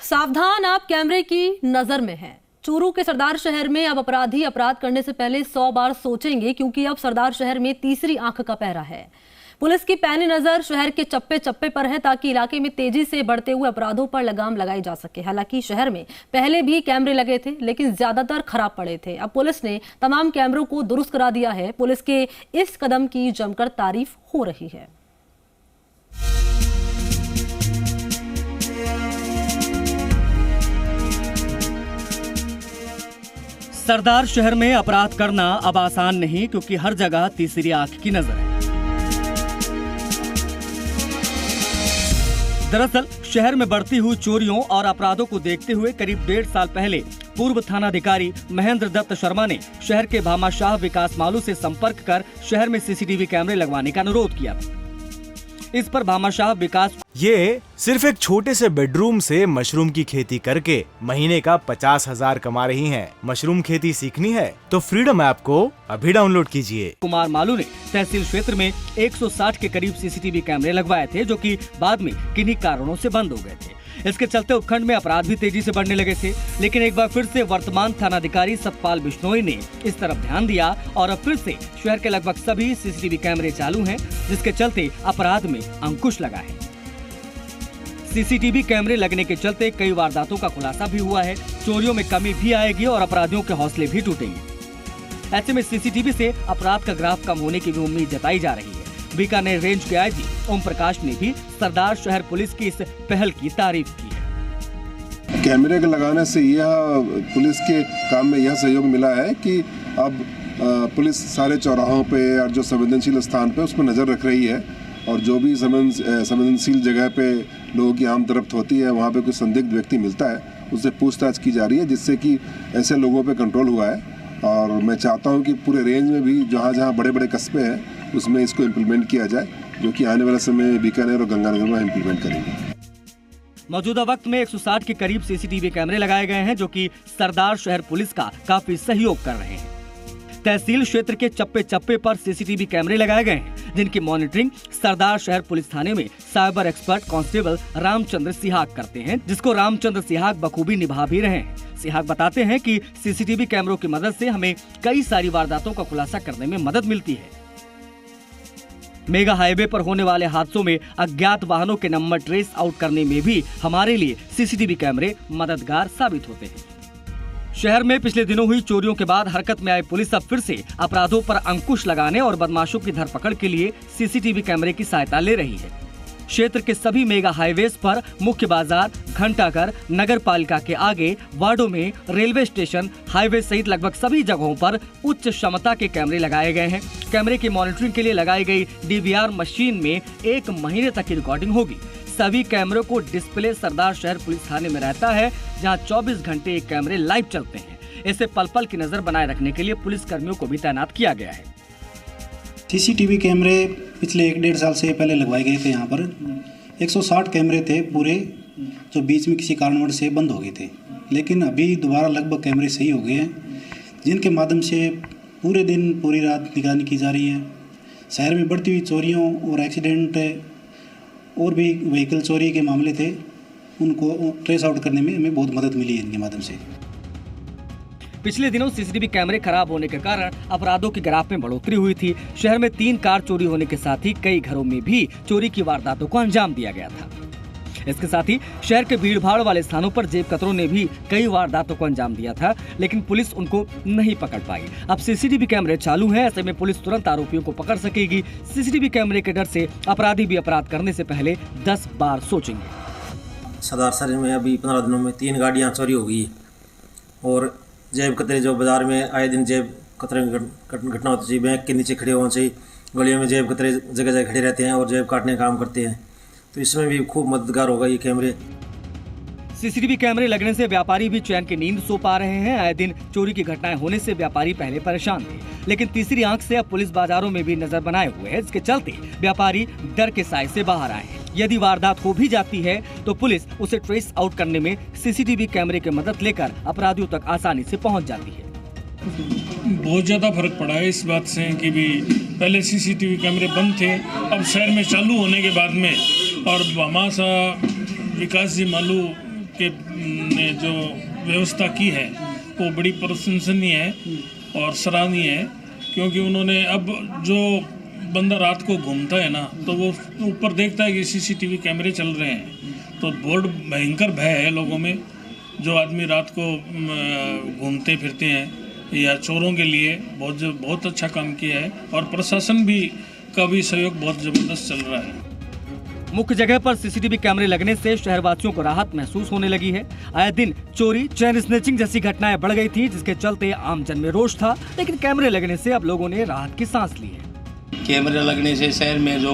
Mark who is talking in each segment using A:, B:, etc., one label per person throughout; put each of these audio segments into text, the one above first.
A: सावधान, आप कैमरे की नजर में हैं। चूरू के सरदार शहर में अब अपराधी अपराध करने से पहले 100 बार सोचेंगे, क्योंकि अब सरदार शहर में तीसरी आंख का पहरा है। पुलिस की पैनी नजर शहर के चप्पे चप्पे पर है, ताकि इलाके में तेजी से बढ़ते हुए अपराधों पर लगाम लगाई जा सके। हालांकि शहर में पहले भी कैमरे लगे थे, लेकिन ज्यादातर खराब पड़े थे। अब पुलिस ने तमाम कैमरों को दुरुस्त करा दिया है। पुलिस के इस कदम की जमकर तारीफ हो रही है।
B: सरदार शहर में अपराध करना अब आसान नहीं, क्योंकि हर जगह तीसरी आंख की नजर है। दरअसल शहर में बढ़ती हुई चोरियों और अपराधों को देखते हुए करीब 1.5 साल पहले पूर्व थानाधिकारी महेंद्र दत्त शर्मा ने शहर के भामाशाह विकास मालू से संपर्क कर शहर में सीसीटीवी कैमरे लगवाने का अनुरोध किया। इस पर भामाशाह विकास
C: ये सिर्फ एक छोटे से बेडरूम से मशरूम की खेती करके महीने का 50,000 कमा रही हैं। मशरूम खेती सीखनी है तो फ्रीडम ऐप को अभी डाउनलोड कीजिए।
B: कुमार मालू ने तहसील क्षेत्र में 160 के करीब सीसीटीवी कैमरे लगवाए थे, जो कि बाद में किन्हीं कारणों से बंद हो गए थे। इसके चलते उपखंड में अपराध भी तेजी से बढ़ने लगे थे। लेकिन एक बार फिर से वर्तमान थानाधिकारी सतपाल बिश्नोई ने इस तरफ ध्यान दिया और अब फिर से शहर के लगभग सभी सीसीटीवी कैमरे चालू हैं, जिसके चलते अपराध में अंकुश लगा है। सीसीटीवी कैमरे लगने के चलते कई वारदातों का खुलासा भी हुआ है। चोरियों में कमी भी आएगी और अपराधियों के हौसले भी टूटेंगे। ऐसे में सीसीटीवी से अपराध का ग्राफ कम होने की भी उम्मीद जताई जा रही है। बीकानेर रेंज के आईजी ओम प्रकाश ने भी सरदार शहर पुलिस की इस पहल की तारीफ की है।
D: कैमरे के लगाने से यह पुलिस के काम में यह सहयोग मिला है कि अब पुलिस सारे चौराहों पे और जो संवेदनशील स्थान पे उस पर नज़र रख रही है, और जो भी संवेदनशील जगह पे लोगों की आम तरफ होती है, वहाँ पे कोई संदिग्ध व्यक्ति मिलता है, उससे पूछताछ की जा रही है, जिससे कि ऐसे लोगों पे कंट्रोल हुआ है। और मैं चाहता हूँ कि पूरे रेंज में भी जहाँ जहाँ बड़े बड़े कस्बे हैं उसमें इसको इम्प्लीमेंट किया जाए, जो कि आने वाले समय बीकानेर और गंगानगर में इम्प्लीमेंट करेंगे।
B: मौजूदा वक्त में 160 के करीब सीसीटीवी कैमरे लगाए गए हैं, जो कि सरदार शहर पुलिस का काफी सहयोग कर रहे हैं। तहसील क्षेत्र के चप्पे चप्पे पर सीसीटीवी कैमरे लगाए गए हैं, जिनकी मॉनिटरिंग सरदार शहर पुलिस थाने में cyber expert constable Ramchandra Sihag करते हैं, जिसको रामचंद्र सिहाग बखूबी निभा भी रहे हैं। सिहाग बताते हैं कि सीसीटीवी कैमरों की मदद से हमें कई सारी वारदातों का खुलासा करने में मदद मिलती है। मेगा हाईवे पर होने वाले हादसों में अज्ञात वाहनों के नंबर ट्रेस आउट करने में भी हमारे लिए सीसीटीवी कैमरे मददगार साबित होते हैं। शहर में पिछले दिनों हुई चोरियों के बाद हरकत में आई पुलिस अब फिर से अपराधों पर अंकुश लगाने और बदमाशों की धरपकड़ के लिए सीसीटीवी कैमरे की सहायता ले रही है। क्षेत्र के सभी मेगा हाईवेज पर, मुख्य बाजार, घंटाघर, नगर पालिका के आगे, वार्डों में, रेलवे स्टेशन, हाईवे सहित लगभग सभी जगहों पर उच्च क्षमता के कैमरे लगाए गए हैं। कैमरे की मॉनिटरिंग के लिए लगाई गई डीवीआर मशीन में 1 महीने तक की रिकॉर्डिंग होगी। सभी कैमरों को डिस्प्ले सरदार शहर पुलिस थाने में रहता है, जहां 24 घंटे ये कैमरे लाइव चलते हैं। इसे पल पल की नजर बनाए रखने के लिए पुलिस कर्मियों को भी तैनात किया गया है।
E: सीसीटीवी कैमरे पिछले 1-1.5 साल से पहले लगवाए गए थे। यहाँ पर 160 कैमरे थे पूरे, जो बीच में किसी कारणवश से बंद हो गए थे। लेकिन अभी दोबारा लगभग कैमरे सही हो गए हैं, जिनके माध्यम से पूरे दिन पूरी रात निगरानी की जा रही है। शहर में बढ़ती हुई चोरियों और एक्सीडेंट और भी व्हीकल चोरी के मामले थे, उनको ट्रेस आउट करने में हमें बहुत मदद मिली है इनके माध्यम से।
B: पिछले दिनों सीसीटीवी कैमरे खराब होने के कारण अपराधों की ग्राफ में बढ़ोतरी हुई थी। शहर में 3 कार चोरी होने के साथ ही कई घरों में भी चोरी की वारदातों को अंजाम दिया गया था। इसके साथ ही शहर के भीड़ भाड़ वाले स्थानों पर जेब कतरों ने भी कई वारदातों को अंजाम दिया था, लेकिन पुलिस उनको नहीं पकड़ पाई। अब सीसीटीवी कैमरे चालू हैं, ऐसे में पुलिस तुरंत आरोपियों को पकड़ सकेगी। सीसीटीवी कैमरे के डर से अपराधी भी अपराध करने से पहले 10 बार सोचेंगे।
F: सरदार शहर में अभी 15 दिनों में 3 गाड़ियाँ चोरी हो गई, और जेब कतरे जो बाजार में आए दिन जेब कतरे घटना होती है। बैंक के नीचे खड़े होना चाहिए, गलियों में जेब कतरे जगह जगह खड़े रहते हैं और जेब काटने का काम करते हैं, तो इसमें भी खूब मददगार होगा ये कैमरे।
B: सीसीटीवी कैमरे लगने से व्यापारी भी चैन की नींद सो पा रहे हैं। आए दिन चोरी की घटनाएं होने से व्यापारी पहले परेशान थे, लेकिन तीसरी आंख से अब पुलिस बाजारों में भी नजर बनाए हुए है, जिसके चलते व्यापारी डर के साए से बाहर आए हैं। यदि वारदात हो भी जाती है तो पुलिस उसे ट्रेस आउट करने में सीसीटीवी कैमरे की मदद लेकर अपराधियों तक आसानी से पहुंच जाती है।
G: बहुत ज़्यादा फर्क पड़ा है इस बात से कि भी पहले सीसीटीवी कैमरे बंद थे, अब शहर में चालू होने के बाद में, और भामाशाह विकास जी मालू के ने जो व्यवस्था की है वो बड़ी प्रशंसनीय है और सराहनीय है, क्योंकि उन्होंने अब जो बंदा रात को घूमता है ना तो वो ऊपर देखता है कि सीसीटीवी कैमरे चल रहे हैं, तो बहुत भयंकर भय है लोगों में। जो आदमी रात को घूमते फिरते हैं या चोरों के लिए बहुत अच्छा काम किया है, और प्रशासन भी का भी सहयोग बहुत जबरदस्त चल रहा है।
B: मुख्य जगह पर सीसीटीवी कैमरे लगने से शहरवासियों को राहत महसूस होने लगी है। आए दिन चोरी, चेन स्नैचिंग जैसी घटनाएं बढ़ गई थी, जिसके चलते आमजन में रोष था, लेकिन कैमरे लगने से अब लोगों ने राहत की सांस ली है।
H: कैमरे लगने से शहर में जो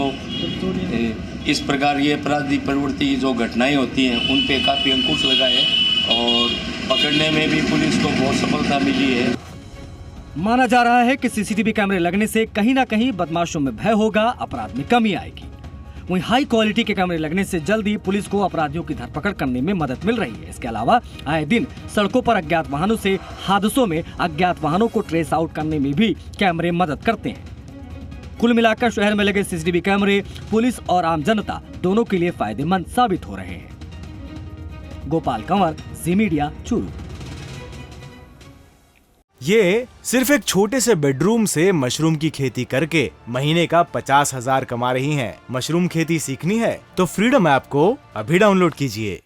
H: इस प्रकार ये अपराधी प्रवृत्ति जो घटनाएं होती हैं उन पे काफी अंकुश लगा है, और पकड़ने में भी पुलिस को बहुत सफलता मिली है।
B: माना जा रहा है कि सीसीटीवी कैमरे लगने से कहीं ना कहीं बदमाशों में भय होगा, अपराध में कमी आएगी। वहीं हाई क्वालिटी के कैमरे लगने से जल्दी पुलिस को अपराधियों की धरपकड़ करने में मदद मिल रही है। इसके अलावा आए दिन सड़कों पर अज्ञात वाहनों से हादसों में अज्ञात वाहनों को ट्रेस आउट करने में भी कैमरे मदद करते हैं। कुल मिलाकर शहर में लगे सीसीटीवी कैमरे पुलिस और आम जनता दोनों के लिए फायदेमंद साबित हो रहे हैं। गोपाल कंवर, जी मीडिया, चूरू।
C: ये सिर्फ एक छोटे से बेडरूम से मशरूम की खेती करके महीने का 50,000 कमा रही हैं। मशरूम खेती सीखनी है तो फ्रीडम ऐप को अभी डाउनलोड कीजिए।